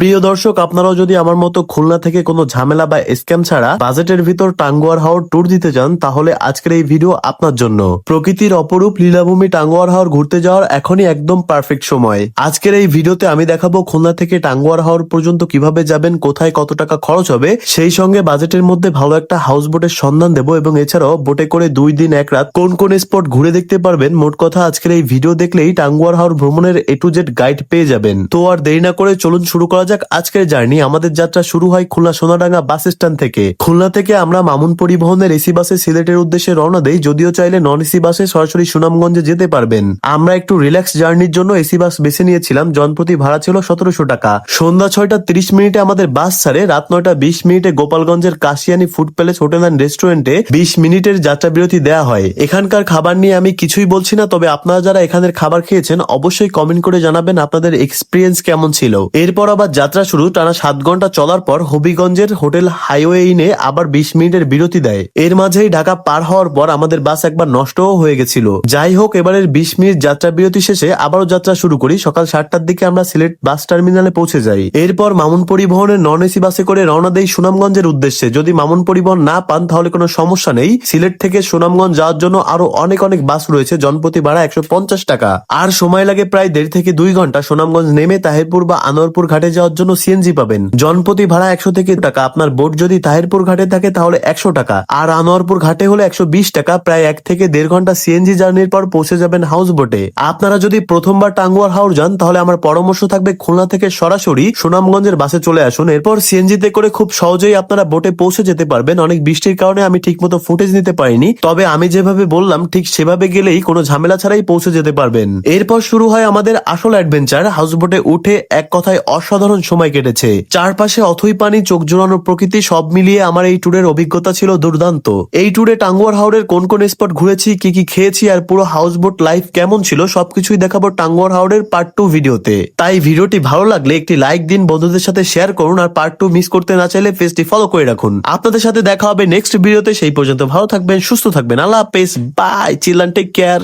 প্রিয় দর্শক, আপনারাও যদি আমার মতো খুলনা থেকে কোনো ঝামেলা বা স্ক্যাম ছাড়া বাজেটের ভিতর টাঙ্গুয়ার হাওর ট্যুর দিতে চান, তাহলে আজকের এই ভিডিও আপনার জন্য। প্রকৃতির অপরূপ লীলাভূমি টাঙ্গুয়ার হাওর ঘুরতে যাওয়ার এখনই একদম পারফেক্ট সময়। আজকের এই ভিডিওতে আমি দেখাবো খুলনা থেকে টাঙ্গুয়ার হাওর পর্যন্ত কিভাবে যাবেন, কোথায় কত টাকা খরচ হবে, সেই সঙ্গে বাজেটের মধ্যে ভালো একটা হাউস বোটের সন্ধান দেবো এবং এছাড়াও বোটে করে 2 দিন 1 রাত কোন কোন স্পট ঘুরে দেখতে পারবেন। মোট কথা আজকের এই ভিডিও দেখলেই টাঙ্গুয়ার হাওর ভ্রমণের A to Z গাইড পেয়ে যাবেন। তো আর দেরি না করে চলুন শুরু করা যাক আজকের জার্নি। আমাদের যাত্রা শুরু হয় খুলনা সোনাডাঙ্গা বাস স্ট্যান্ড থেকে। খুলনা থেকে আমরা মামুন পরিবহনের এসি বাসে সিলেটের উদ্দেশ্যে রওনা দেই, যদিও চাইলে নন এসি বাসে সরাসরি সুনামগঞ্জে যেতে পারবেন। আমরা একটু রিল্যাক্স জার্নির জন্য এসি বাস বেছে নিয়েছিলাম। জনপ্রতি ভাড়া ছিল 1700 টাকা। সন্ধ্যা 6:30 আমাদের বাস ছাড়ে। রাত 9:20 গোপালগঞ্জের Kashiani food palace hotel and রেস্টুরেন্টে 20 মিনিটের যাত্রা বিরতি দেওয়া হয়। এখানকার খাবার নিয়ে আমি কিছুই বলছি না, তবে আপনারা যারা এখানের খাবার খেয়েছেন অবশ্যই কমেন্ট করে জানাবেন আপনাদের এক্সপিরিয়েন্স কেমন ছিল। এরপর আবার যাত্রা শুরু। টানা 7 ঘন্টা চলার পর হবিগঞ্জের হোটেল হাইওয়ে ইনে আবার 20 মিনিটের বিরতি দেয়। এর মাঝেই ঢাকা পার হওয়ার পর আমাদের বাস একবার নষ্টও হয়ে গেছিল। যাই হোক, এবারের 20 মিনিট যাত্রা বিরতি শেষে আবারও যাত্রা শুরু করি। সকাল 7টার দিকে আমরা সিলেট বাস টার্মিনালে পৌঁছে যাই। এরপর মামুন পরিবহনের নন এসি বাসে করে রওনা দেই সুনামগঞ্জের উদ্দেশ্যে। যদি মামুন পরিবহন না পান তাহলে কোনো সমস্যা নেই, সিলেট থেকে সুনামগঞ্জ যাওয়ার জন্য আরো অনেক বাস রয়েছে। জনপ্রতি ভাড়া 150 টাকা। আর সময় লাগে প্রায় 1.5 থেকে 2 ঘন্টা। সুনামগঞ্জ নেমে তাহিরপুর বা আনোয়ারপুর ঘাটে যাওয়ার জন্য সিএনজি পাবেন। জনপ্রতি ভাড়া 100 থেকে টাকা। আপনার বোট যদি তাহিরপুর ঘাটে থাকে তাহলে 100 টাকা, আর আনোয়ারপুর ঘাটে হলে 120 টাকা। প্রায় 1 থেকে 1.5 ঘন্টা সিএনজি জার্নির পর পৌঁছে যাবেন হাউস বোটে। আপনারা যদি প্রথমবার টাঙ্গুয়ার হাওর যান তাহলে আমার পরামর্শ থাকবে খুলনা থেকে সরাসরি সুনামগঞ্জের বাসে চলে আসুন। এরপর সিএনজিতে করে খুব সহজেই আপনারা বোটে পৌঁছে যেতে পারবেন। অনেক বৃষ্টির কারণে আমি ঠিকমতো ফুটেজ নিতে পারিনি, তবে আমি যেভাবে বললাম ঠিক সেভাবে গেলেই কোনো ঝামেলা ছাড়াই পৌঁছে যেতে পারবেন। এরপর শুরু হয় আমাদের আসল অ্যাডভেঞ্চার। হাউস বোটে উঠে এক কথায় অসাধারণ সময় কেটেছে। চারপাশে অথই পানি, চোখ জোড়ানো প্রকৃতি, সব মিলিয়ে আমার এই ট্যুরের অভিজ্ঞতা ছিল দুর্দান্ত। এই ট্যুরে টাঙ্গুয়ার হাওরের কোন কোন স্পট ঘুরেছি, কি কি খেয়েছি আর পুরো হাউস বোট লাইফ কেমন ছিল সবকিছুই দেখাবো টাঙ্গুয়ার হাওরের পার্ট 2 ভিডিওতে। তাই ভিডিওটি ভালো লাগলে একটি লাইক দিন, বন্ধুদের সাথে শেয়ার করুন, আর পার্ট 2 মিস করতে না চাইলে পেজটি ফলো করে রাখুন। আপনাদের সাথে দেখা হবে নেক্সট ভিডিওতে। সেই পর্যন্ত ভালো থাকবেন, সুস্থ থাকবেন। আল্লাহ হাফেজ, bye, chill and take care.